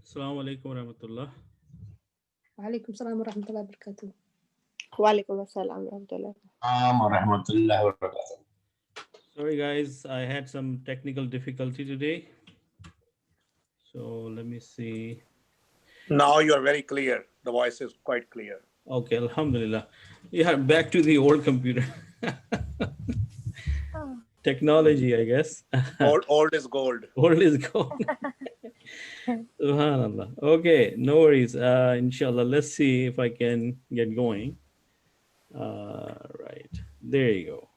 Assalamu alaikum warahmatullah. وعليكم السلام ورحمة الله وبركاته. وعليكم السلام ورحمة الله. ورحمة الله وبركاته. Sorry guys, I had some technical difficulty today. So let me see. Now you are very clear. The voice is quite clear. Okay, alhamdulillah. Yeah, back to the old computer. Technology, I guess. Old is gold. Old is gold. Subhanallah. Okay, no worries. Inshallah, let's see if I can get going. Right, there you go.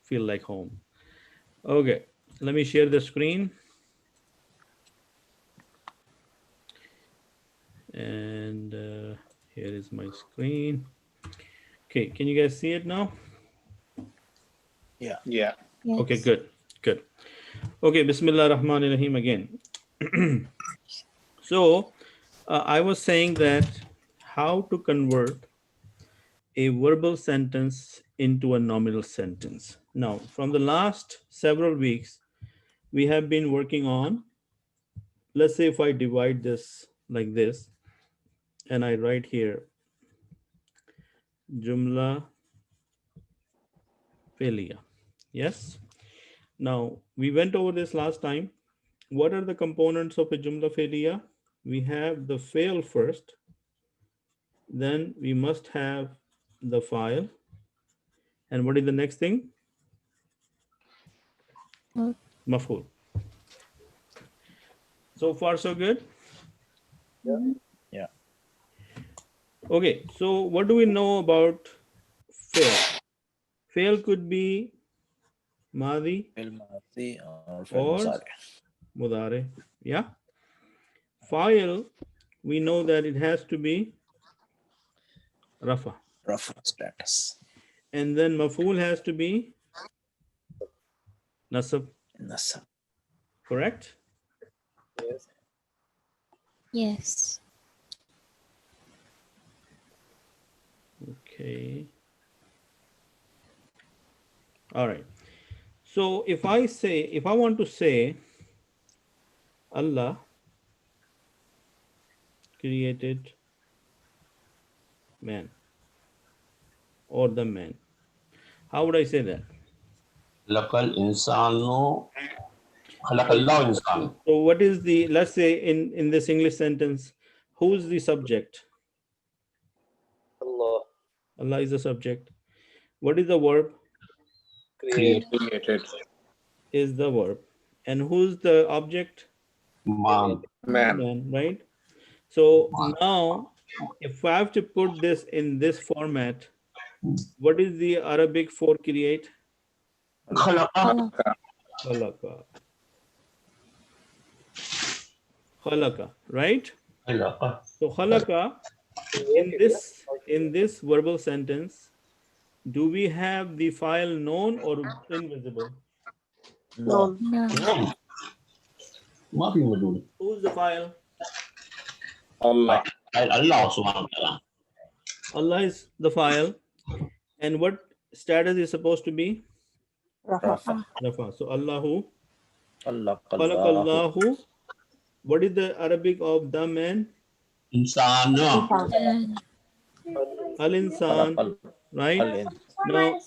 Feel like home. Okay, let me share the screen. And here is my screen. Okay, can you guys see it now? Yeah. Yes. Okay, good. Okay, Bismillah ar-Rahman ar-Rahim again. So, I was saying that how to convert a verbal sentence into a nominal sentence. Now, from the last several weeks, we have been working on, let's say if I divide this like this, and I write here, Jumla Felia. Yes. Now, we went over this last time. What are the components of a Jumla Felia? We have the fail first. Then we must have the file. And what is the next thing? Maf'ul. So far, so good? Yeah. Okay, so what do we know about fail? Fail could be Madi الماضي or or المضارع. Mudare. Yeah. File, we know that it has to be Rafa. رفع status. And then Maf'ul has to be Nasab. النسب. Correct? Yes. Okay. All right. So if I want to say Allah created man or the man, how would I say that? خلق الإنسان خلق الله إنسان. So what is the, let's say in this English sentence, who's the subject? Allah Allah is the subject. What is the verb? Created. Is the verb. And who's the object? Man. Man. Right? So now, if I have to put this in this format, what is the Arabic for create? خلق. Khalaqa. Khalaqa, right? خلق. So khalaqa, in this verbal sentence, do we have the file known or invisible? No. No. ما في مدون. Who's the file? Allah. الله سبحانه وتعالى. Allah is the file. And what status is supposed to be? رفع. Rafa. So Allahu. خلق الله. Khalaqallahu. What is the Arabic of the man? إنسان. Al-insan. خلق Right? الإنسان. Now,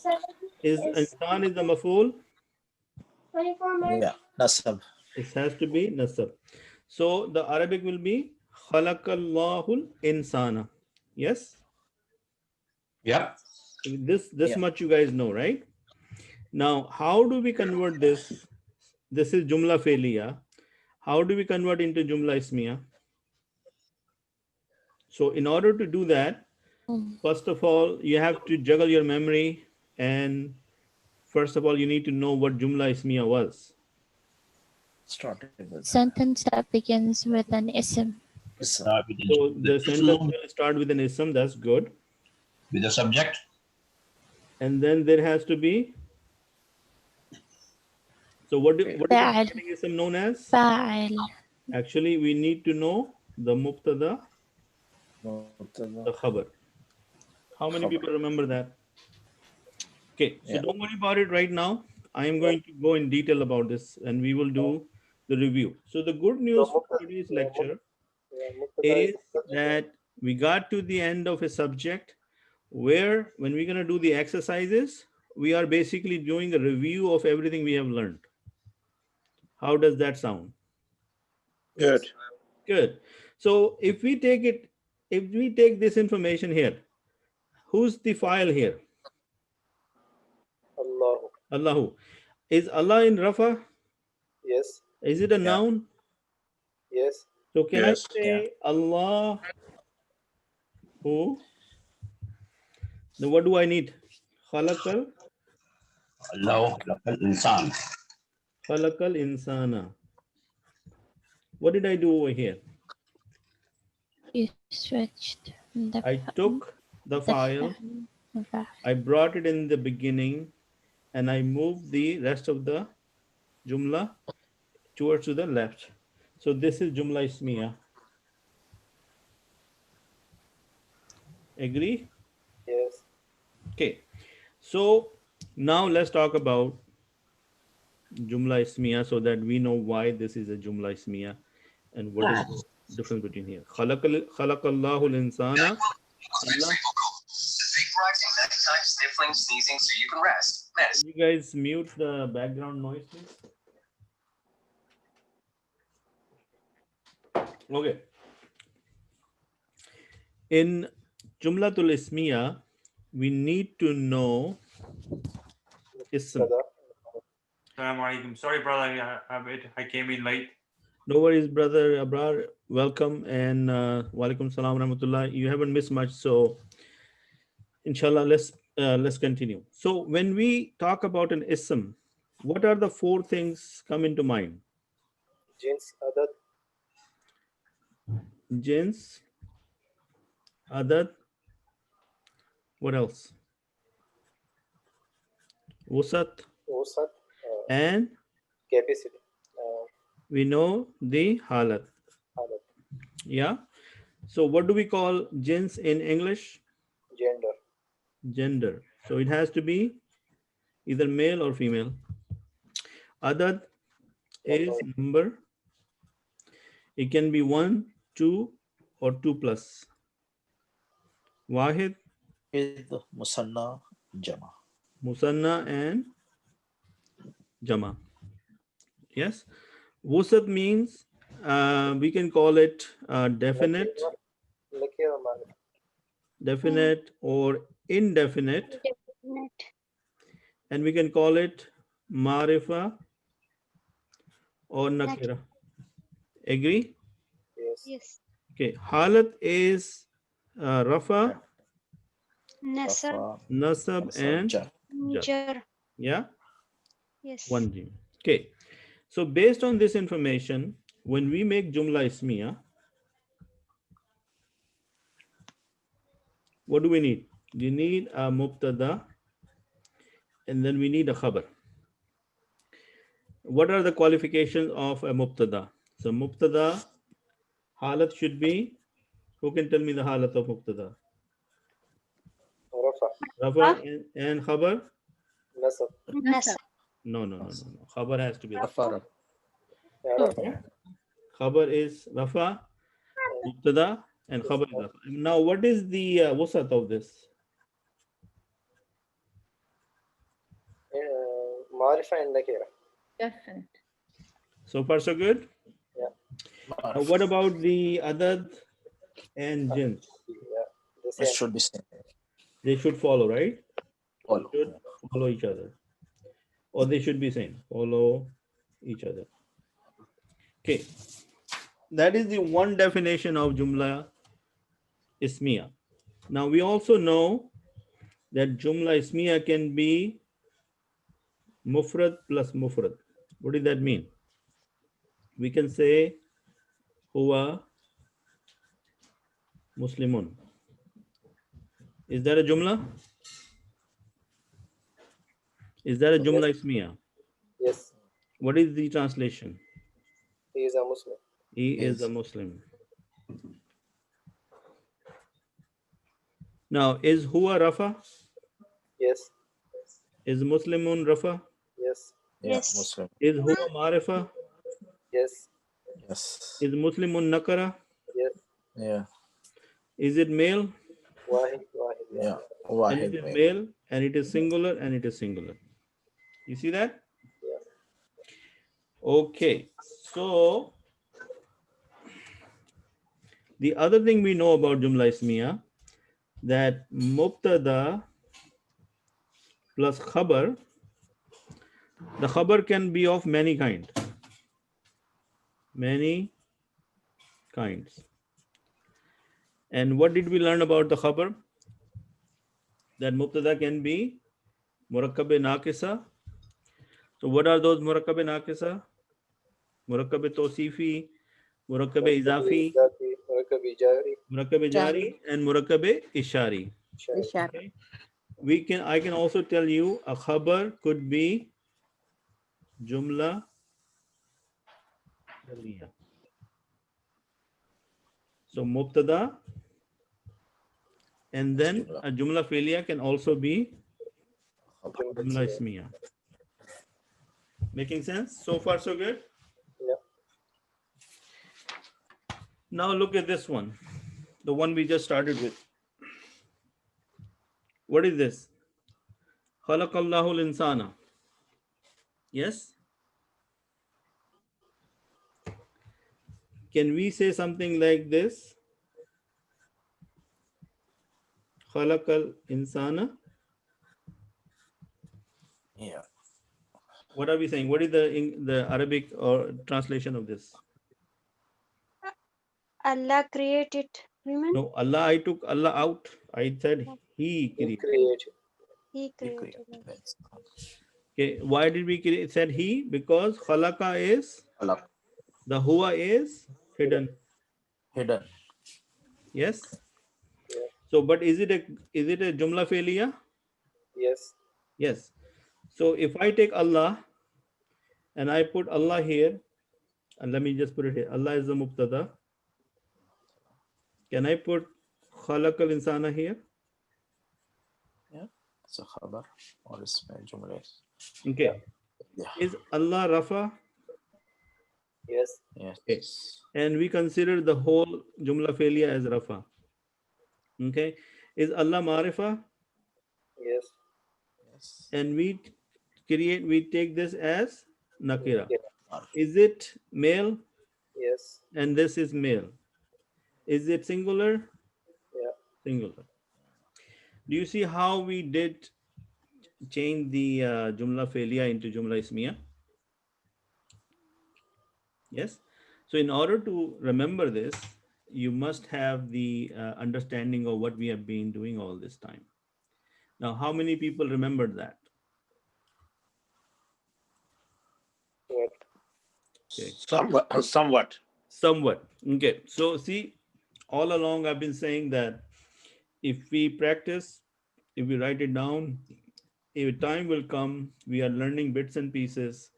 is insan is the maf'ul? Yeah. نسب. It has to be nasab. So the Arabic will be khalaqallahu insana. Yes? Yep. This Yeah. much you guys know, right? Now, how do we convert this? This is Jumla Felia. How do we convert into Jumla Ismiya? So in order to do that, first of all, you have to juggle your memory. And first of all, you need to know what Jumla Ismiya was. Started with Sentence that begins with an ism. So the sentence will start with an ism. That's good. With the subject. And then there has to be. So what is Fa'al. the ism known as? Fa'al. Actually, we need to know the mubtada, مبتدأ. the khabar. How many Khabar. people remember that? Okay, so Yeah. don't worry about it right now. I am going to go in detail about this and we will do the review. So the good news for today's lecture is that we got to the end of a subject where when we're going to do the exercises, we are basically doing a review of everything we have learned. How does that sound? Good. Good. So if we take this information here, who's the file here? Allahu. Allahu. Is Allah in Rafa? Yes. Is it a Yeah. noun? Yes. So can Yes. I say Allah who? Then what do I need? Khalaqal Allah insan. insana. What did I do over here? You switched the I took the file, file. I brought it in the beginning, and I moved the rest of the jumla towards to the left. So this is jumla ismiya. Agree? Yes. Okay. So now let's talk about jumla ismiya so that we know why this is a jumla ismiya and what is the difference between here. Khalaqallahu al-insana. Allah. Sniffling, sneezing, so you can rest. Can you guys mute the background noise, please? Okay. In Jumlatul Ismiya, we need to know ism. Kada. Assalamu alaikum. Sorry, brother. I came in late. No worries, brother Abrar. Welcome and walaikum salam rahmatullah. You haven't missed much, so inshallah, let's continue. So when we talk about an ism, what are the four things come into mind? Jins. Adad. Jins, adad, what else? Wusat, Wusat. and Capacity. we know the halat. Adad. Yeah. So what do we call jins in English? Gender. Gender. So it has to be either male or female. Adad is number. It can be 1, 2, or 2 plus. Wahid, Id, Musanna, Jama. Musanna, and Jama. Yes. Wusat means we can call it definite, Nakira Ma'rif. definite, or indefinite, and we can call it marifa or nakira. Agree? Yes. Yes. Okay. Halat is rafa, Nasab. Rafa, nasab, and Jar. Jar. yeah, Yes. one jim. Okay. So based on this information, when we make jumla ismiya, what do we need? You need a mubtada, and then we need a khabar. What are the qualifications of a mubtada? So mubtada, halat should be, who can tell me the halat of mubtada? Rafa. Rafa and khabar? Nasab. Nasab. No. Khabar has to be Rafa. Rafa, Rafa. Khabar is Rafa, mubtada, and khabar is Rafa. Now what is the wasat of this? Marifa and Nakira. Definite. So far so good? Now, what about the adad and jins? Yeah. The It same. should be same. They should follow, right? Follow. Should follow each other. Or they should be same. Follow each other. Okay. That is the one definition of jumla ismiya. Now we also know that jumla ismiya can be mufrad plus mufrad. What does that mean? We can say huwa muslimun. Is that a jumla? Is that a jumla ismiya? Yes. What is the translation? He is a Muslim. He is Yes. a Muslim. Now, is huwa rafa? Yes. Is muslimun rafa? Yes. Yeah, Yes. Muslim. Is huwa marifa? Yes. Yes. Is muslimun nakara? Yes. Yeah. Is it male? واحد واحد Yeah. yeah. And it واحد is ميل. male, and it is singular, and it is singular. You see that? Yeah. Okay. So the other thing we know about Jumla Ismiya, that Mubtada plus Khabar, the Khabar can be of many kinds. Many kinds. And what did we learn about the Khabar? That Mubtada can be Murakkab Naqisa. So what are those Murakkab Naqisa? Murakkab Tawsifi, Murakkab Izafi, إضافي مركب إيجاري Murakkab Jari, and Murakkab Ishari. شاري. Okay. I can also tell you a khabar could be Jumla Fi'liya. So Mubtada, and then a Jumla Fi'liya can also be Jumla Ismiya. Making sense? So far so good? Yeah. Now look at this one. The one we just started with. What is this? Khalaqallahu al-insana. Yes? Can we say something like this? Khalaqal insana. Yeah. What are we saying? What is the Arabic or translation of this? Allah created women. No, Allah, I took Allah out. I said He He created. created. He He created us. created. Okay, why did we create? Said He? Because khalaqa is, خلق. the huwa is hidden. Hidden. Yes. Yeah. So, but is it a jumla fi'liya? Yes. Yes. So if I take Allah and I put Allah here, and let me just put it here. Allah is the mubtada. Can I put khalaqal insana here? Yeah. It's a khabar or اسم جملة. Okay. Yeah. Is Allah rafa? Yes. Yes. Okay. And we consider the whole jumla fi'liya as rafa. Okay. Is Allah marifa? Yes. Yes. And we take this as nakira. Yeah. Is it male? Yes. And this is male. Is it singular? Yeah. Singular. Do you see how we did change the jumla fi'liya into jumla ismiya? Yes. So in order to remember this, you must have the understanding of what we have been doing all this time. Now, how many people remembered that? What? Okay. Somewhat. Somewhat. Okay. So see, all along I've been saying that if we practice, if we write it down, a time will come, we are learning bits and pieces,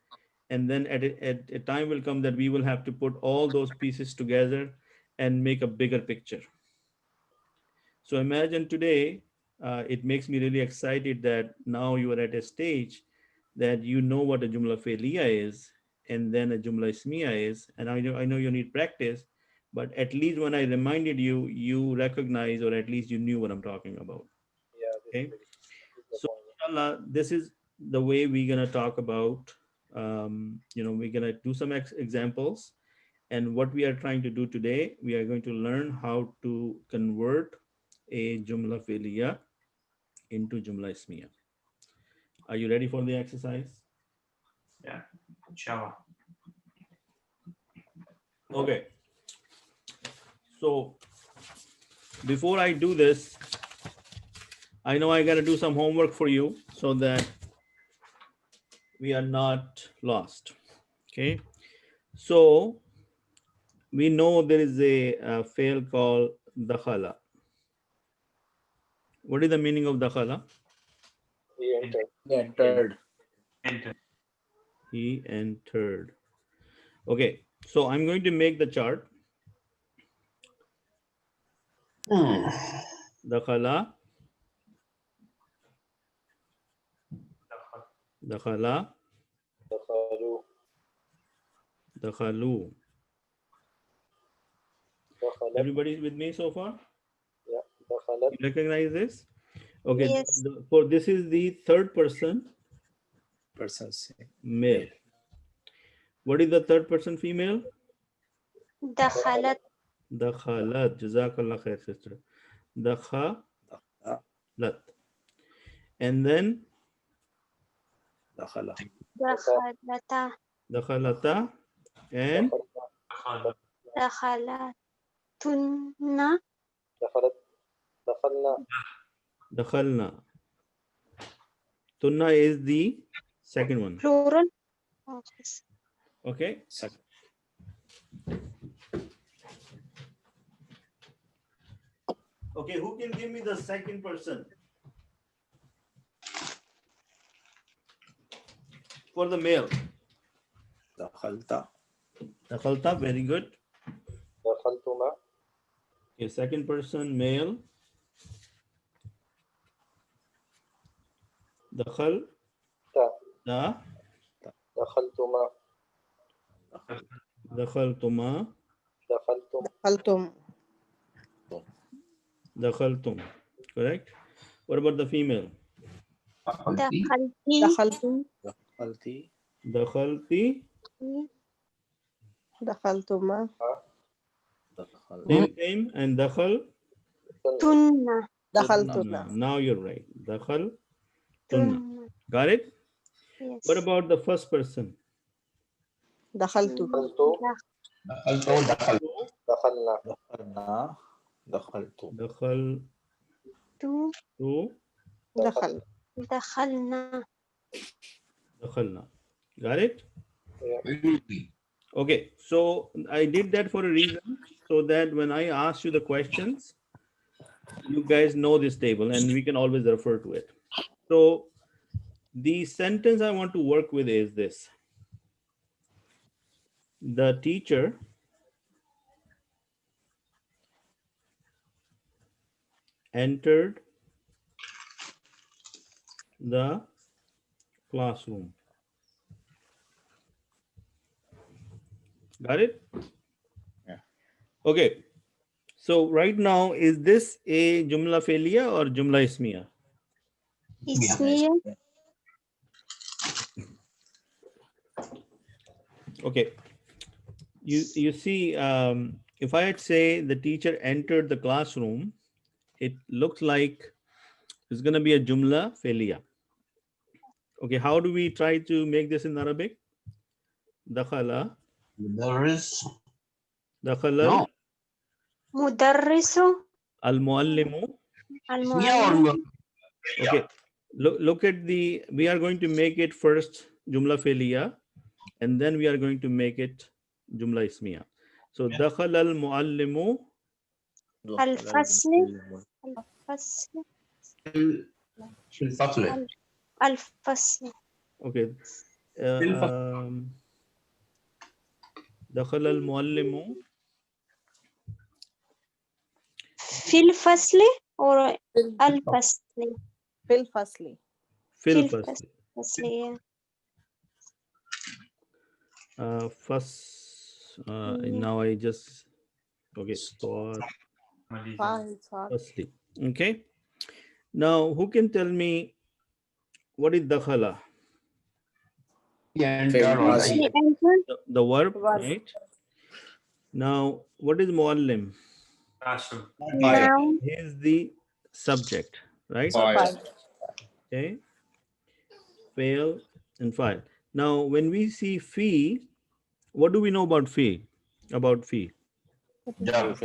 and then at a time will come that we will have to put all those pieces together and make a bigger picture. So imagine today, it makes me really excited that now you are at a stage that you know what a Jumla Fi'liya is, and then a Jumla Ismiya is, and I know you need practice, but at least when I reminded you, you recognize, or at least you knew what I'm talking about. Yeah. Okay. This is the So point. inshallah, this is the way we're gonna talk about. We're gonna do some examples, and what we are trying to do today, we are going to learn how to convert a Jumla Fi'liya into Jumla Ismiya. Are you ready for the exercise? Yeah. Inshallah. Okay. So before I do this, I know I gotta do some homework for you so that we are not lost. Okay. So we know there is a fail called dakhala. What is the meaning of dakhala? He entered. He entered. Enter. He entered. Okay, so I'm going to make the chart. Dakhala, dakhala, دخلوا. dakhalu. دخل Everybody with me so far? Yeah. دخلت. You recognize this? Okay. Yes. For this is the third person Person C. male. What is the third person female? دخلت. Dakhalat. Jazakallah khair, sister. Dakhalat. And then دخل. دخلتا. dakhalata and دخلتن. دخلت. دخلنا. dakhalna. Tunna is the second one. Plural. Okay. Okay. Second. Okay, who can give me the second person? For the male. دخلت. Dakhalta, very good. دخلتما. Okay, second person male. Dakhal. تا. Da. دخلتما. Dakhaltuma. دخلتم. دخلتم. Dakhaltum. Correct. What about the female? دخلتي دخلتي. دخلتي. Dakhalti. دخلتما. دخل. Same. And dakhal. تن. دخلتنا. Now you're right. Dakhal. Tunna. تن. Got it? Yes. What about the first person? دخلت. دخلت. دخلت دخلت دخلنا. دخلنا. دخلت. Dakhal. تو. Tu. دخل. دخلنا. Dakhalna. Got it? Yeah. Okay, so I did that for a reason, so that when I ask you the questions, you guys know this table and we can always refer to it. So the sentence I want to work with is this. The teacher entered the classroom. Got it? Yeah. Okay. So right now, is this a Jumla Felia or Jumla Ismiya? اسمية. Okay. You see, if I had say the teacher entered the classroom, it looks like it's going to be a Jumla Felia. Okay, how do we try to make this in Arabic? Dakhala. مدرس Dakhala No. مدرس. al-muallimu. المعلم. Okay. Look at the, we are going to make it first Jumla Felia, and then we are going to make it Jumla Ismiya. So, dakhala al-muallimu. الفصل. الفصل. في الفصل الفصل. Okay. دخل المعلم في الفصل or الفصل. في الفصل. في في الفصل. الفصل. Yeah. Now I just, okay, so فاعل صار. firstly. Okay. Now, who can tell me what is dakhala? He entered. The verb, Verb. right? Now, what is muallim? Classroom. Noun. He is the subject, right? فاعل. Okay. Fail and file. Now, when we see fee, what do we know about fee? About fee? جار حرف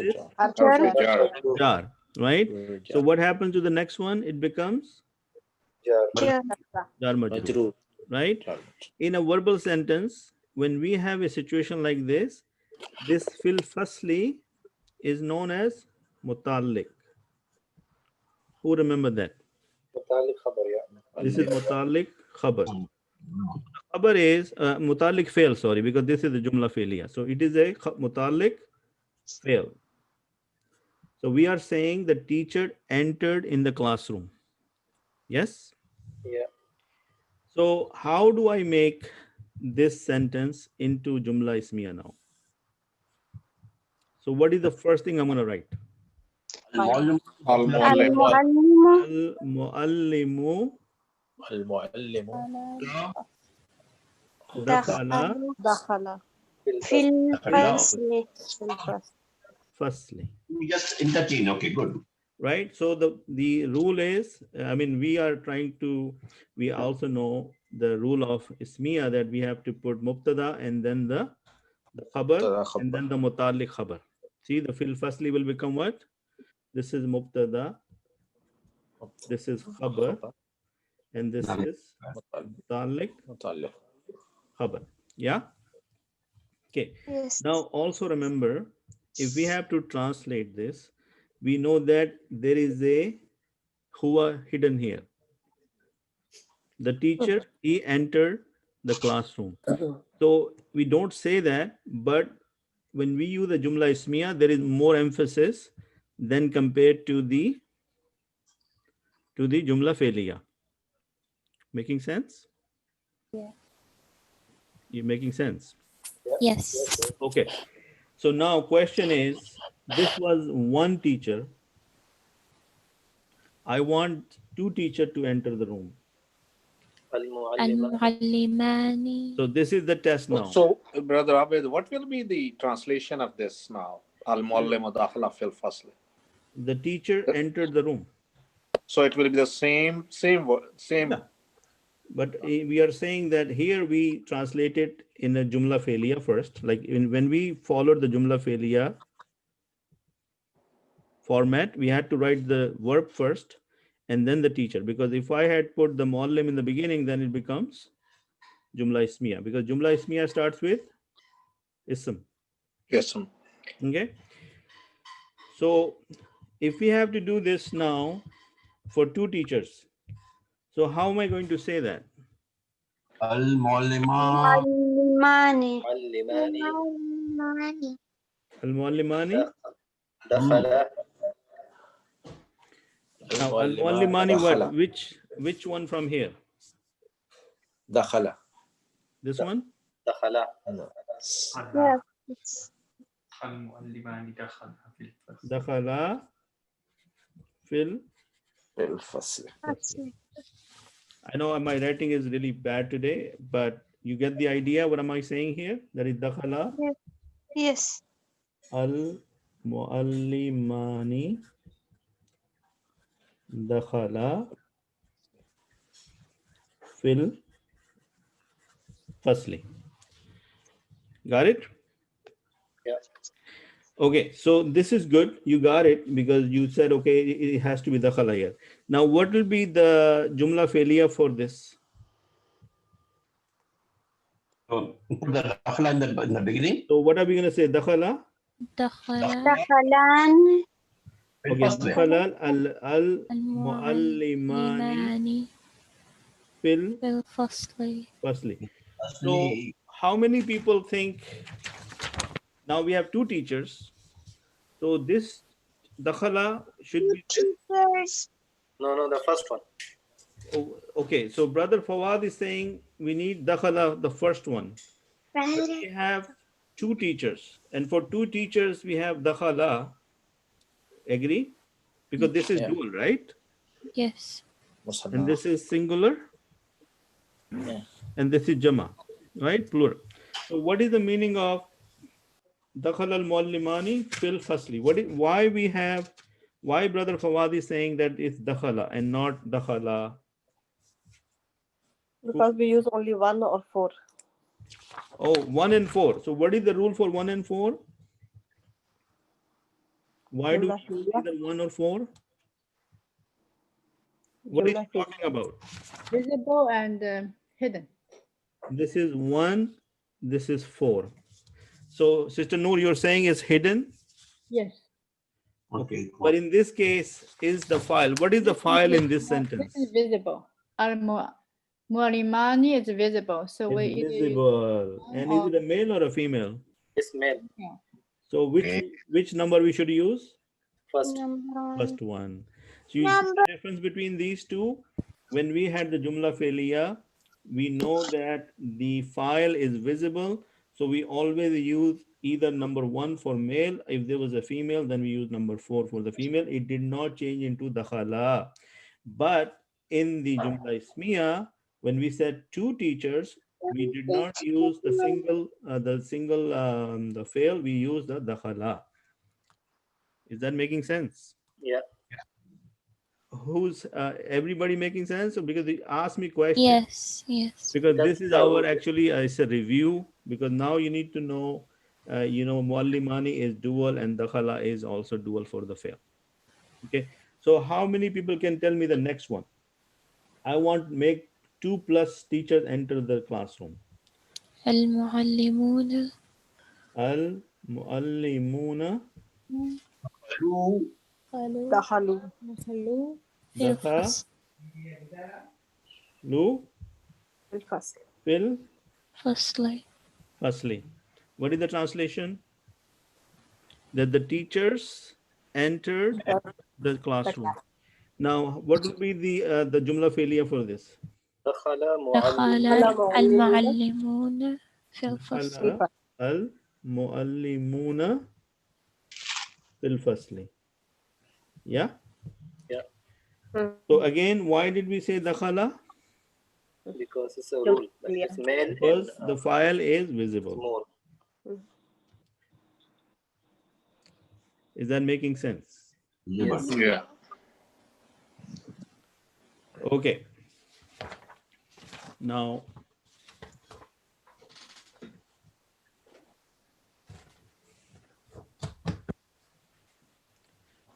جر. جر. Jar, right? So what happens to the next one? It becomes جار. جر. jar majroor, right? In a verbal sentence, when we have a situation like this fil fasli is known as mutalliq. Who remember that? متعلق خبر يعني. This is mutalliq khabar. Khabar is mutalliq fail, sorry, because this is the jumla failure. So it is a mutalliq fail. So we are saying the teacher entered in the classroom. Yes? Yeah. So how do I make this sentence into Jumla Ismiya now? So what is the first thing I'm going to write? Al-Muallim. المعلم Al-muallimu المعلم dakhala دخل في الفصل fasli. We just interchange. Okay, good. Right? So the rule is, I mean, we also know the rule of ismiya that we have to put mubtada and then the khabar and then the mutalik khabar. See, the fil fasli will become what? This is mubtada, this is khabar, and this is mutalik متعلق. khabar. Yeah? Okay. Yes. Now also remember, if we have to translate this, we know that there is a huwa hidden here. The teacher, he entered the classroom. So we don't say that, but when we use the jumla ismiya, there is more emphasis than compared to the jumla failiya. Making sense? Yeah. You making sense? Yes. Okay. So now question is, this was one teacher. I want two teachers to enter the room. المعلمة المعلمان So this is the test now. So, Brother Abed, what will be the translation of this now? Al-Muallim dakhala fil fasl. The teacher entered the room. So it will be the same word, same. Yeah. But we are saying that here we translate it in a jumla failure first. Like when we followed the jumla failure format, we had to write the verb first and then the teacher. Because if I had put the muallim in the beginning, then it becomes jumla ismiya. Because jumla ismiya starts with ism. Yes. Okay. So if we have to do this now for two teachers, so how am I going to say that? Al-Muallima. المعلمان المعلمان Al-muallimani. دخل Now, al-muallimani, what? Which one from here? دخل. This one? دخل Yes. المعلمان دخل في الفصل. Dakhala fil. في الفصل. I know my writing is really bad today, but you get the idea. What am I saying here? That is dakhala Yes. al-muallimani dakhala fil fasli. Got it? Yeah. Okay, so this is good. You got it because you said, okay, it has to be dakhala here. Now, what will be the jumla failure for this? So put the dakhla in the beginning. So what are we going to say? Dakhala? دخل دخلان Fil Okay, fasl. dakhala al-muallimani المعلمان fil في الفصل. fasli. So Fasli. how many people think, now we have two teachers, so this dakhala should be this? teachers. No, the first one. Oh, okay, so brother Fawad is saying we need dakhala, the first one. But we have two teachers, and for two teachers we have dakhala. Agree? Because this is Yeah. dual, right? Yes. And this is singular, Yeah. and this is jama, right? Plural. So what is the meaning of dakhala al-muallimani fil fasli? Why brother Fawad is saying that it's dakhala and not dakhala? Because we use only 1 or 4. Oh, 1 and 4. So what is the rule for 1 and 4? Why do we use either 1 or 4? What is he talking about? Visible and hidden. This is 1, this is 4. So Sister Noor, you're saying is hidden? Yes. Okay. But in this case, is the file. What is the file in this sentence? This is visible. Al-Mu'limani is visible. So we It's either use visible. And is it a male or a female? It's male. So which number we should use? First. First one. So you see the difference between these two? When we had the jumla failure, we know that the file is visible, So we always use either number 1 for male. If there was a female, then we use number 4 for the female. It did not change into dakhala. But in the Jumla Ismiya, when we said 2 teachers, we did not use the the fail, we used the dakhala. Is that making sense? Yeah. Who's everybody making sense? So because they asked me question, Yes. Yes. because That's this is how- our actually it's a review, because now you need to know muallimani is dual and dakhala is also dual for the fail. Okay, so how many people can tell me the next one? I want make 2 plus teachers enter the classroom. المعلمون Al muallimuna قالوا دخلوا دخلوا في الفصل dakhalu الفصل. fil فصل fasli. What is the translation? That the teachers entered the classroom. Now, what will be the jumla failure for this? دخل دخل معلم المعلمون في الفصل Dakhala al muallimuna fil fasli. Yeah. Yeah. So again, why did we say dakhala? because it's a rule. Like it's male Because and the file is visible. more. Is that making sense? Yes. Yeah. Okay. Now,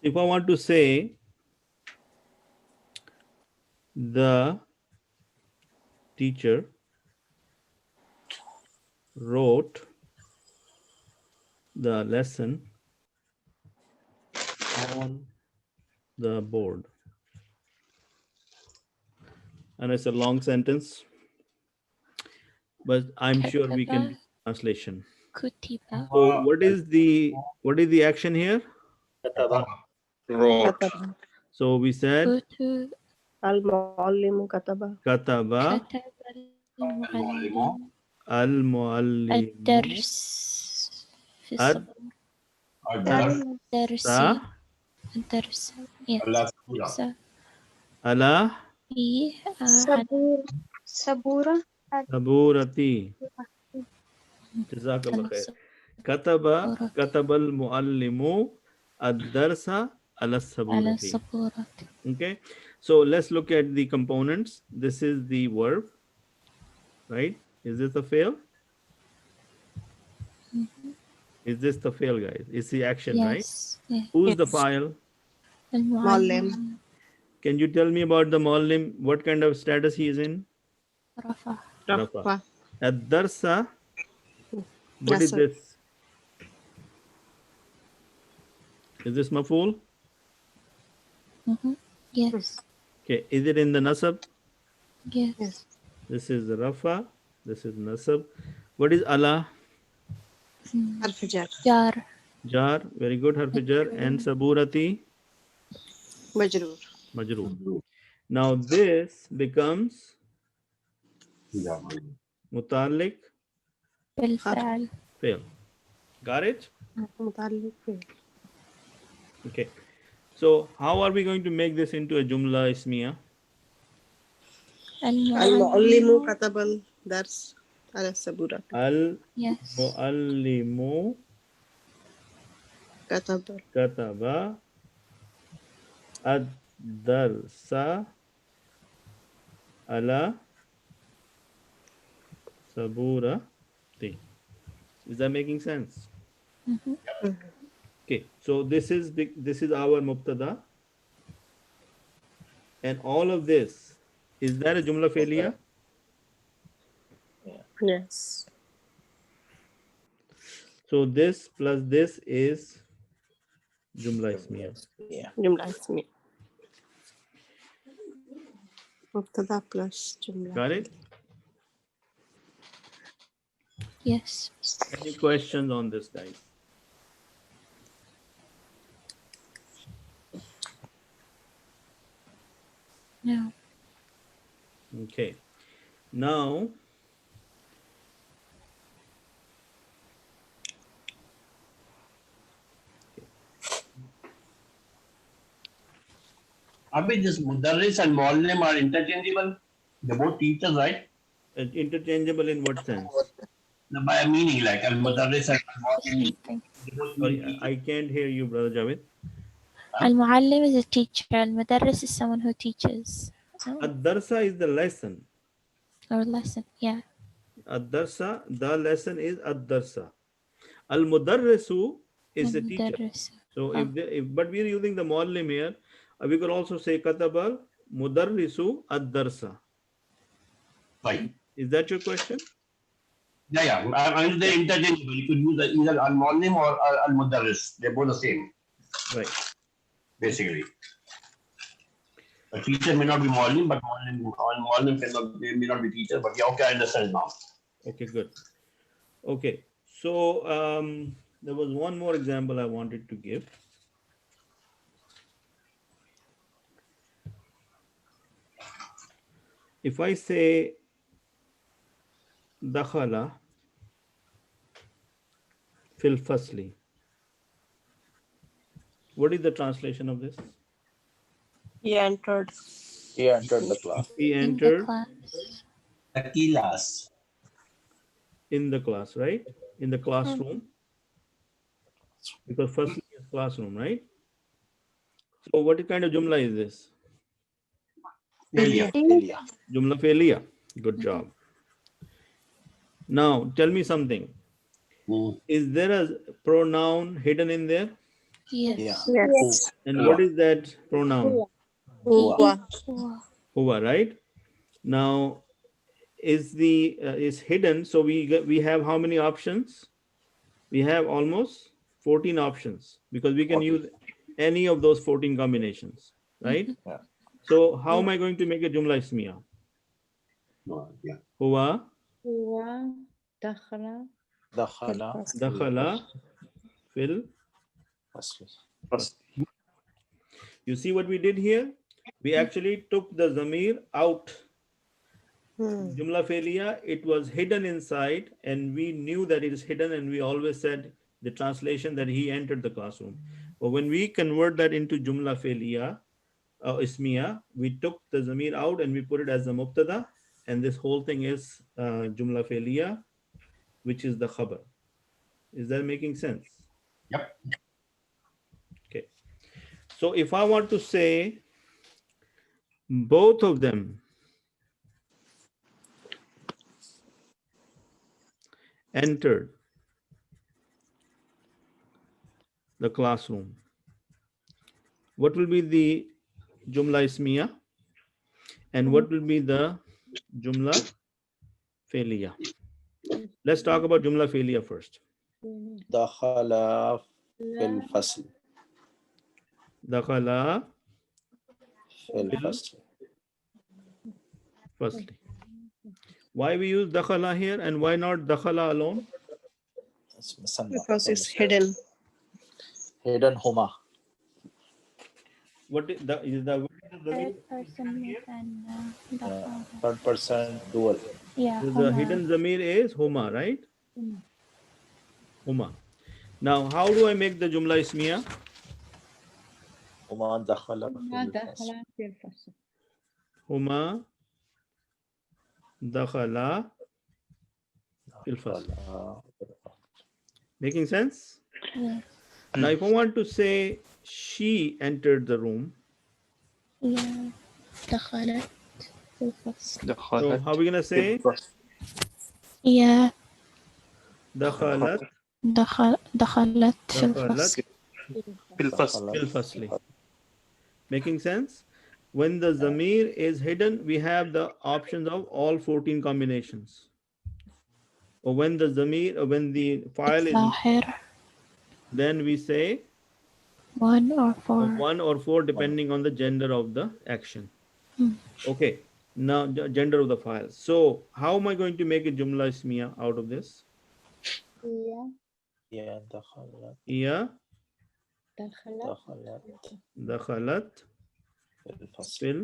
if I want to say the teacher wrote the lesson on the board, and it's a long sentence, but I'm sure we can do translation. كتب So what is the action here? كتب Wrote. كتب So we said كتب المعلم كتب kataba كتب المعلم al-muallimu الدرس في ad الدرس sa الدرس yes درس ala في Sabura. saburati. Jazakallah khair. Kataba al-muallimu ad-darsa ala على saburati. السبورة. Okay, so let's look at the components. This is the verb, right? Is this the fail? Is this the fail, guys? It's the action, right? Yes. Yes. Who's the file? المعلم Can you tell me about the muallim? What kind of status he is in? رفع Rafa. Ad-darsa. What is Nasab. this? Is this maf'ul? Yes. Okay. Is it in the nasab? Yes. This is Rafa. This is nasab. What is ala? حرف جر جار Jar. Very good. Harf jar. And saburati? مجرور Majroor. Now this becomes mutalik بالفعل fail. Got it? متعلق به Okay. So how are we going to make this into a jumla ismiya? المعلم كتب الدرس على السبورة Al Yes. muallimu كتب kataba ad-darsa ala saburati. Is that making sense? Okay, so this is our mubtada, and all of this, is that a jumla failure? Yes. So this plus this is jumla ismiya. Yeah. جملة اسمية مبتدا بلس جملة Got it? Yes. Any questions on this, guys? No. Okay. Now Abhi, this Mudarris and Muallim are interchangeable. They're both teachers, right? Interchangeable in what sense? No, by a meaning, like Al Mudarris and Al Muallim. Same thing. They both mean Sorry, teacher. I can't hear you, brother Javed. Al-Muallim is a teacher. Al-Mudarris is someone who teaches. Oh, Ad-darsa is the lesson. or lesson. Yeah. Ad-darsa, the lesson is ad-darsa. Al-mudarrisu is the teacher. Al-Mudarris. So but we are using the muallim here. We could also say katabal mudarrisu ad-darsa. Right. Is that your question? Yeah. I mean, they're interchangeable. You could use either Al Muallim or Al Mudarris. They're both the same, Right. basically. A teacher may not be Muallim, but Muallim may not be teacher. But yeah, okay, I understand now. Okay, good. Okay, so there was one more example I wanted to give. If I say dakhala fil fasli, what is the translation of this? He entered. He entered the class. He In the entered class. Takilas. in the class, right? In the classroom. Because firstly is classroom, right? So what kind of jumla is this? Failure. Elia. Jumla felia. Good job. Now tell me something. Is there a pronoun hidden in there? Yes. Yeah. Yes. And what is that pronoun? Huwa. Wow. Huwa, right? Now is hidden, so we have how many options? We have almost 14 options because we can 14. use any of those 14 combinations, right? Yeah. So how am I going to make a jumla ismiya? Yeah. Huwa Dakhala. dakhala fil. Fasli. You see what we did here? We actually took the zamir out. Jumla felia, it was hidden inside, and we knew that it is hidden, and we always said the translation that he entered the classroom. But when we convert that into jumla felia, ismiya, we took the zamir out and we put it as the mubtada, and this whole thing is jumla felia, which is the khabar. Is that making sense? Yep. Okay. So if I want to say both of them entered the classroom, what will be the jumla ismiya and what will be the jumla felia? Let's talk about jumla felia first. Dakhala fil fasl. Dakhala Fil fasl. firstly. Why we use dakhala here and why not dakhala alone? It's musanna. Because it's hidden. Hidden huma. What is the Third person and the Third person dual. yeah. the Huma. hidden zamir is huma, right? Huma. Now, how do I make the jumla ismiya? Huma dakhala fil fasl. Huma dakhala fil fasl. Making sense? Yes. Now, if I want to say she entered the room, Yeah. دخلت في الفصل. so how are we gonna say Yeah. dakhalat دخلت في الفصل. fil fasli? Making sense? When the zamir is hidden, we have the options of all 14 combinations. Or when the zamir, or when the file is, ظاهر. then we say 1 or 4. 1 or 4 depending on the gender of the action. Okay, now the gender of the file. So how am I going to make a jumla ismiya out of this? Yeah, dakhalat. Yeah, Dakhalat dakhalat fil fasl. fil.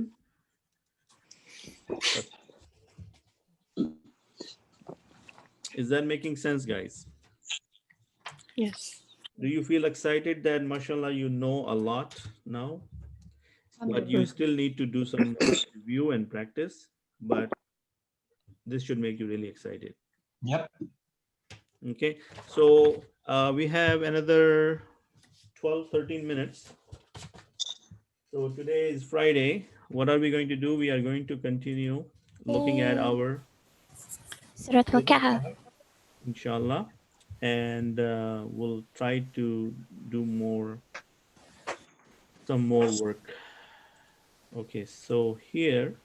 Is that making sense, guys? Yes. Do you feel excited that mashallah you know a lot now? but you still need to do some review and practice. But this should make you really excited. Yep. Okay, so we have another 12-13 minutes. So today is Friday. What are we going to do? We are going to continue looking at our Surah Al-Kahf. inshallah, and we'll try to do some more work. Okay, so here,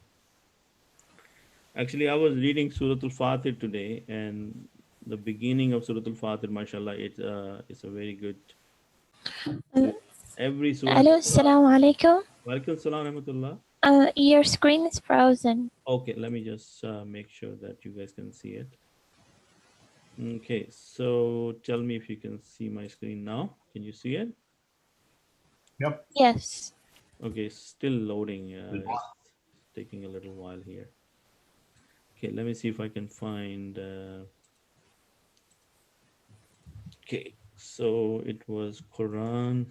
actually I was reading Surah Al-Fatir today, and the beginning of Surah Al-Fatir, mashallah, it's a very good. Every surah. Hello, assalamu alaikum. Walaikum salam rahmatullah. Your screen is frozen. Okay, let me just make sure that you guys can see it. Okay, so tell me if you can see my screen now. Can you see it? Yep. Yes. Okay, still loading. It's taking a little while here. Okay, let me see if I can find. Okay, so it was Quran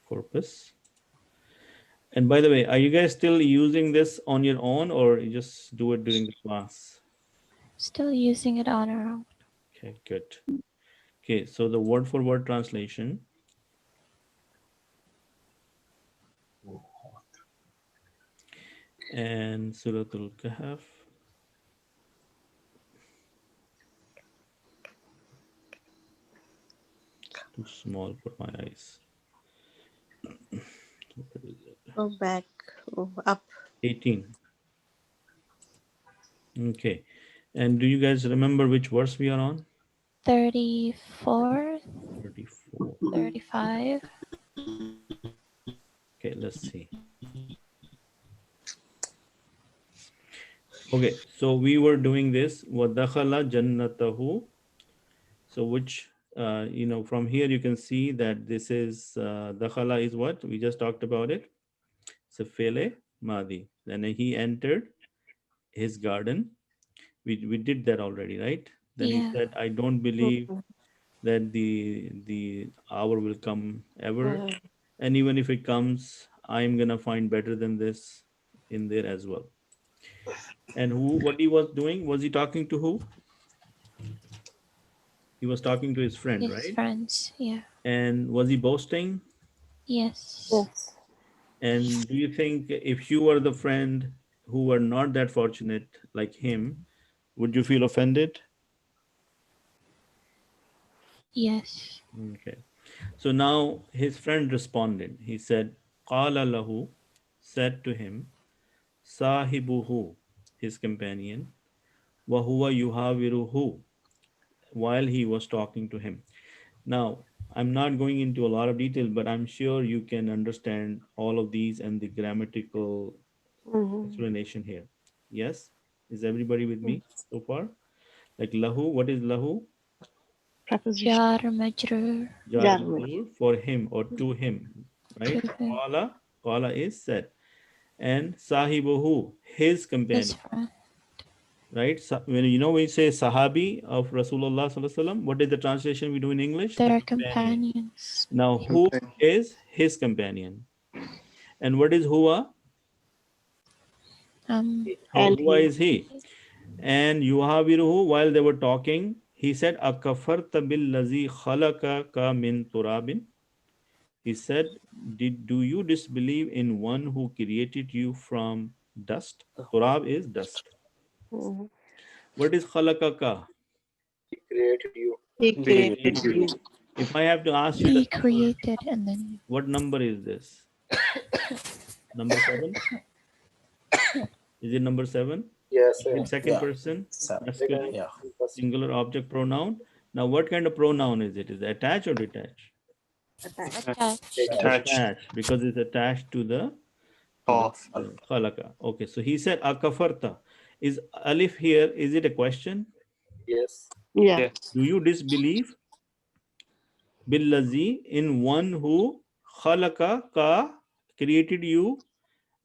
corpus. And by the way, are you guys still using this on your own, or you just do it during the class? Still using it on our own. Okay, good. Okay, so the word for word translation. And Surah Al-Kahf. Too small for my eyes. Go back. Go up. 18. Okay. And do you guys remember which verse we are on? 34, 34. 35. Okay, let's see. Okay, so we were doing this. وَدَخَلَ جَنَّتَهُ. So which, from here you can see that this is, dakhala is what? We just talked about it. It's a fele madi. Then he entered his garden. We did that already, right? Then he said, I don't believe that the hour will come ever. And even if it comes, I'm going to find better than this in there as well. And what he was doing, was he talking to who? He was talking to his friend, His right? friends, yeah. And was he boasting? Yes. Yes. And do you think if you were the friend who were not that fortunate like him, would you feel offended? Yes. Okay. So now his friend responded. He said, Qala lahu, said to him, Sahibuhu, his companion, wa huwa yuhawiruhu, while he was talking to him. Now, I'm not going into a lot of detail, but I'm sure you can understand all of these and the grammatical explanation here. Yes? Is everybody with me so far? Like lahu, what is lahu? Preposition. Jar majrur. Jar majrur, for him or to him, right? To him. Qala is said. And sahibuhu, his companion. His friend. Right? When we say sahabi of Rasulullah sallallahu alaihi wasallam, what is the translation we do in English? Their The companion. companions. Now, who is his companion? And what is huwa? Huwa is he. And yuhawiruhu, while they were talking, he said, Akafarta billazi khalaqaka min turabin. He said, do you disbelieve in one who created you from dust? Turab is dust. What is khalaqaka? He created you. He created you. If I have to ask you, He created and then. what number is this? Number 7? Is it number 7? Yes. In second person, masculine, singular object pronoun. Now, what kind of pronoun is it? Is it attached or detached? Attached, because it's attached to the khalaqa. Okay, so he said akafarta. Is alif here, is it a question? Yes. Yeah. Do you disbelieve billazi, in one who khalaqa ka, created you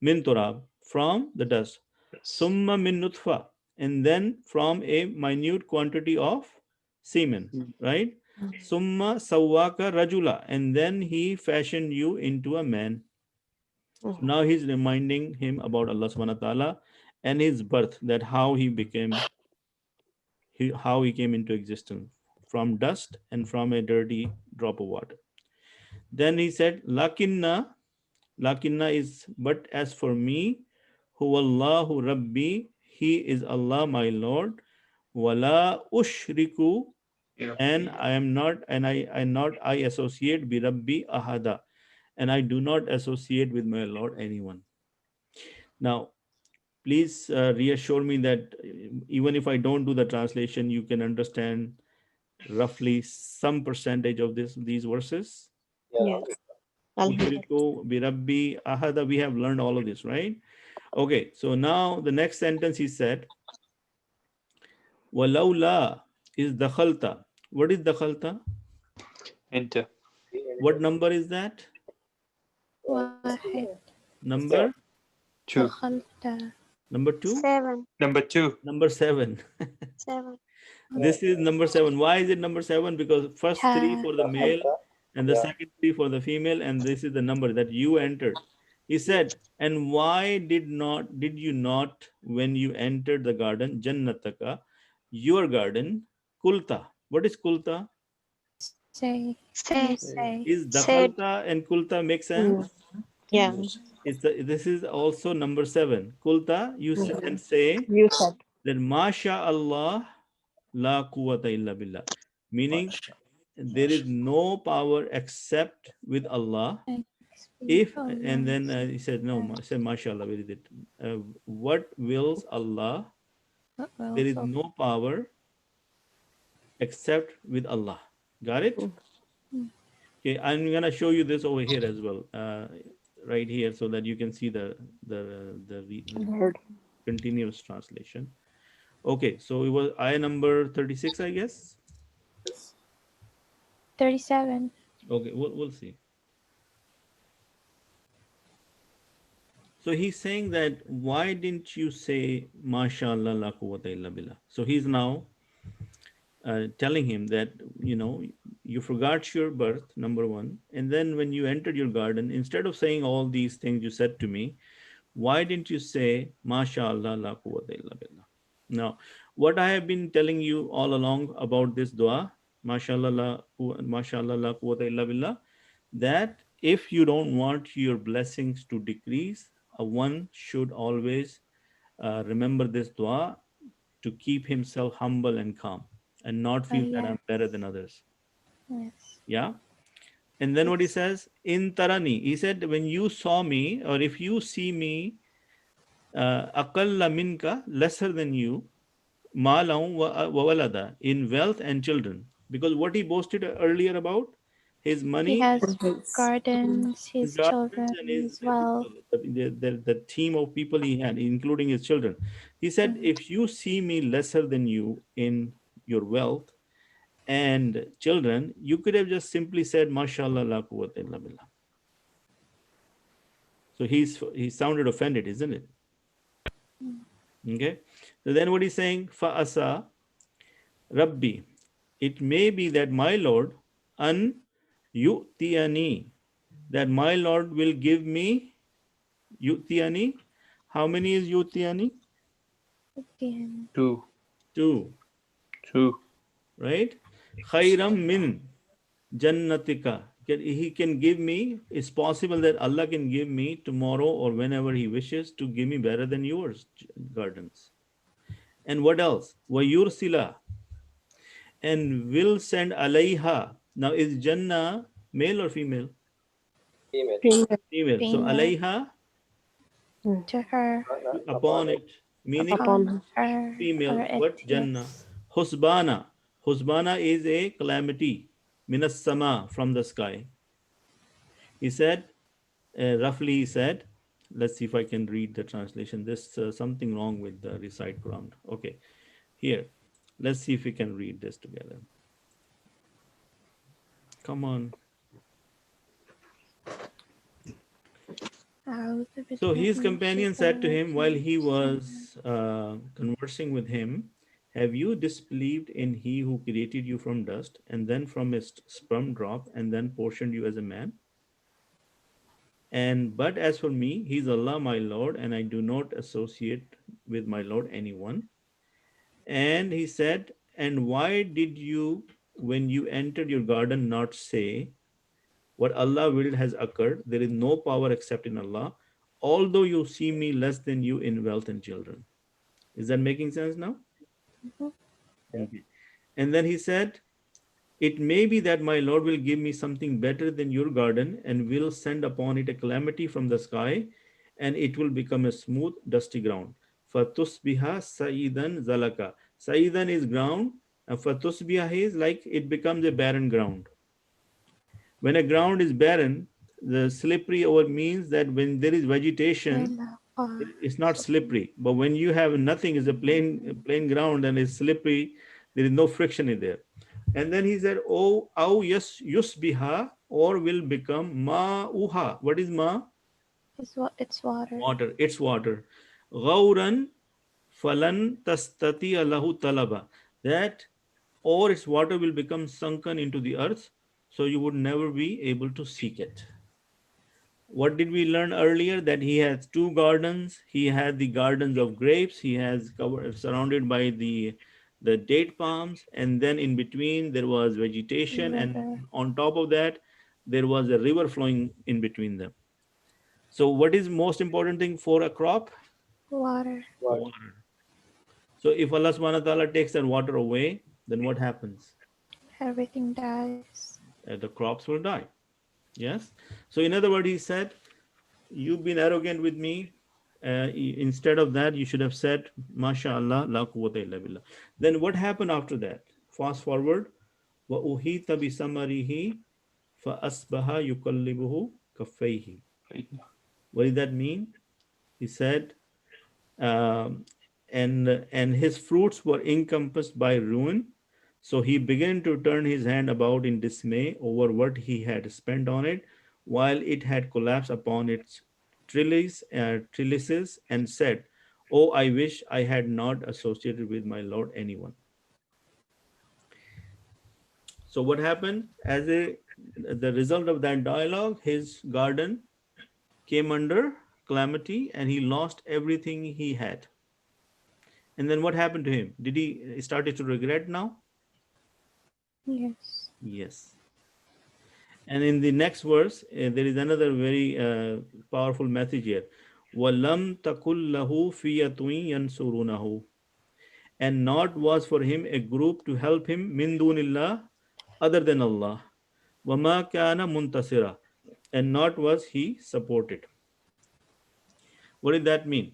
min turab, from the dust, summa min nutfa, and then from a minute quantity of semen, right? Summa sawwaka rajula, and then he fashioned you into a man. So now he's reminding him about Allah subhanahu wa ta'ala and his birth, that how he became, how he came into existence from dust and from a dirty drop of water. Then he said, Lakinna is, but as for me, Huwallahu Rabbi, he is Allah my Lord, Wala ushriku, and I am not, and I associate bi Rabbi ahada, and I do not associate with my Lord anyone. Now, please reassure me that even if I don't do the translation, you can understand roughly some percentage of these verses. Yes. Ushriku bi Rabbi ahada, we have learned all of this, right? Okay, so now the next sentence he said, Walaula is the khalta. What is the khalta? Enter. What number is that? واحد Number? 2. دخلت Number 2? 7. Number 2. Number 7. 7. This is number 7. Why is it number 7? Because first 3 for the male and the second 3 for the female, and this is the number that you entered. He said, and why did you not, when you entered the garden, Jannataka, your garden, Kulta. What is Kulta? say Say. you say Is Said. Dakhalta and Kulta make sense? Yeah. This is also number 7. Kulta, you and say You said. that Masha Allah la quwwata illa billah. Meaning there is no power except with Allah. If, and then he said, no, say mashallah, where is it? What wills Allah? There is no power except with Allah. Got it? Okay, I'm gonna show you this over here as well, right here, so that you can see the continuous translation. Okay, so it was ayah number 36, I guess. 37. Okay, we'll see. So he's saying that why didn't you say mashallah la quwwata illa billah? So he's now telling him that, you know, you forgot your birth, number 1, and then when you entered your garden, instead of saying all these things you said to me, why didn't you say mashallah la quwwata illa billah? Now, what I have been telling you all along about this dua, mashallah la quwwata illa billah, that if you don't want your blessings to decrease, one should always remember this dua to keep himself humble and calm and not feel that I'm better than others. Yes. Yeah. And then what he says, in tarani, he said, when you saw me, or if you see me, aqalla minka, lesser than you, malam wa walada, in wealth and children. Because what he boasted earlier about, his money, He has gardens, his children, and his his wealth. the team of people he had, including his children. He said, if you see me lesser than you in your wealth and children, you could have just simply said, mashallah la quwwata illa billah. So he sounded offended, isn't it? Okay. So then what he's saying, fa'asa Rabbi, it may be that my Lord, an yu'tiyani, that my Lord will give me yu'tiyani. How many is yu'tiyani? 2. 2. 2. Right? Khairam min jannatika. He can give me, it's possible that Allah can give me tomorrow or whenever he wishes to give me better than yours gardens. And what else? Wa yursila, and will send alayha. Now is Jannah male or female? Female. Female. So alayha, to her, upon it, meaning upon her, female. or it, What Jannah? yes. Husbana. Husbana is a calamity. Minas sama, from the sky. He said, roughly he said, let's see if I can read the translation. There's something wrong with the recite Quran. Okay, here. Let's see if we can read this together. Come on. So his companion said to him while he was conversing with him, Have you disbelieved in he who created you from dust and then from a sperm drop and then portioned you as a man? And but as for me, he is Allah my Lord, and I do not associate with my Lord anyone. And he said, and why did you, when you entered your garden, not say, what Allah willed has occurred? There is no power except in Allah, although you see me less than you in wealth and children. Is that making sense now? Mhm. Okay. And then he said, it may be that my Lord will give me something better than your garden and will send upon it a calamity from the sky, and it will become a smooth, dusty ground. Fatusbiha Saidan Zalaka. Saidan is ground, and Fatusbiha is like it becomes a barren ground. When a ground is barren, the slippery over means that when there is vegetation, it's not slippery. But when you have nothing, it's a plain ground and it's slippery, there is no friction in there. And then he said, oh, yes, yusbiha, or will become ma uha. What is ma? It's water. Water. It's water. Gauran falan tastati alahu talaba. That or its water will become sunken into the earth, so you would never be able to seek it. What did we learn earlier? That he has two gardens. He had the gardens of grapes. He has covered surrounded by the date palms, and then in between there was vegetation, and River. on top of that there was a river flowing in between them. So what is most important thing for a crop? Water. Water. So if Allah subhanahu wa ta'ala takes that water away, then what happens? Everything dies. The crops will die. Yes. So in other words, he said, you've been arrogant with me. Instead of that, you should have said, mashallah, la quwwata illa billah. Then what happened after that? Fast forward. Wa uhita bi samarihi fa asbaha yukallibuhu kaffayhi. What did that mean? He said, um, and his fruits were encompassed by ruin. So he began to turn his hand about in dismay over what he had spent on it, while it had collapsed upon its trellises, and said, oh, I wish I had not associated with my Lord anyone. So what happened? The result of that dialogue, his garden came under calamity and he lost everything he had. And then what happened to him? Did he started to regret now? Yes. Yes. And in the next verse, there is another very powerful message here. وَلَمْ تَكُلْ لَهُ فِيَةٌ يَنْصُرُونَهُ. And not was for him a group to help him min dunillah, other than Allah. وَمَا كَانَ مُنْتَصِرًا. And not was he supported. What did that mean?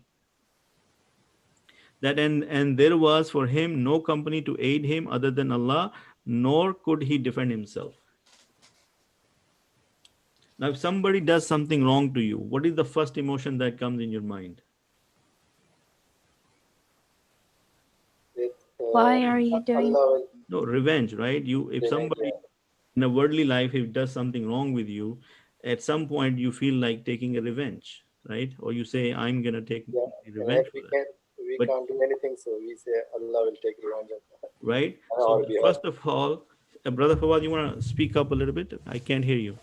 That and there was for him no company to aid him other than Allah, nor could he defend himself. Now, if somebody does something wrong to you, what is the first emotion that comes in your mind? Why are you doing? No, revenge, right? If somebody in a worldly life, if does something wrong with you, at some point you feel like taking a revenge, right? Or you say, I'm gonna take revenge for that. We But- can't do anything, so we say Allah will take revenge of that. Right? On So our behalf. first of all, Brother Fawad, you want to speak up a little bit? I can't hear you.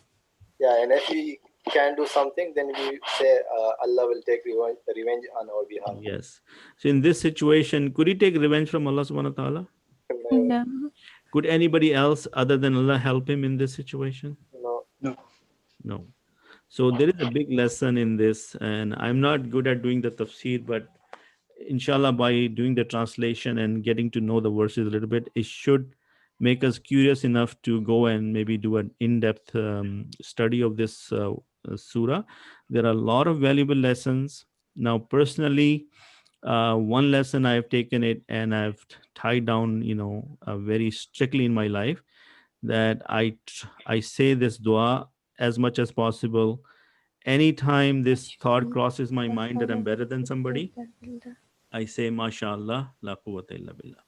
Yeah, and if we can do something, then we say Allah will take revenge on our behalf. Yes. So in this situation, could he take revenge from Allah subhanahu wa ta'ala? No. Could anybody else other than Allah help him in this situation? No. No. So there is a big lesson in this, and I'm not good at doing the tafsir, but inshallah, by doing the translation and getting to know the verses a little bit, it should make us curious enough to go and maybe do an in-depth study of this surah. There are a lot of valuable lessons. Now, personally, one lesson I've taken it and I've tied down, very strictly in my life, that I say this dua as much as possible. Anytime this thought crosses my mind that I'm better than somebody, I say, mashallah, la quwwata illa billah.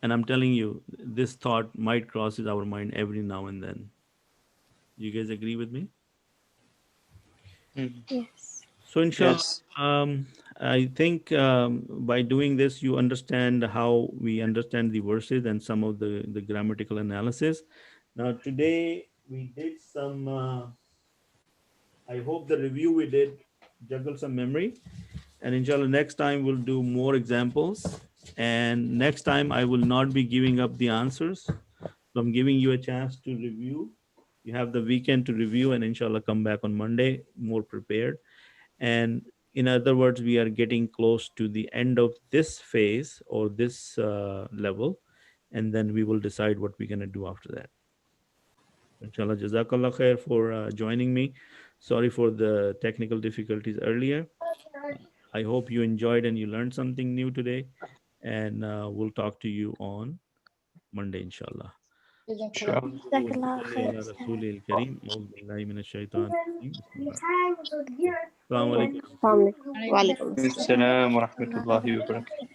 And I'm telling you, this thought might crosses our mind every now and then. You guys agree with me? Yes. So inshallah, Yes. I think by doing this, you understand how we understand the verses and some of the grammatical analysis. Now today we did some, I hope the review we did juggle some memory, and inshallah next time we'll do more examples, and next time I will not be giving up the answers. So I'm giving you a chance to review. You have the weekend to review and inshallah come back on Monday more prepared. And in other words, we are getting close to the end of this phase or this level, and then we will decide what we're going to do after that. Inshallah, jazakallah khair for joining me. Sorry for the technical difficulties earlier. I hope you enjoyed and you learned something new today, and we'll talk to you on Monday, inshallah. Sure. Jazakallah khair. رسول الكريم أعوذ بالله من الشيطان الرجيم بسم الله السلام عليكم. Assalamu alaikum. Wa alaikum assalam. Assalamu alaikum wa rahmatullahi wa barakatuh.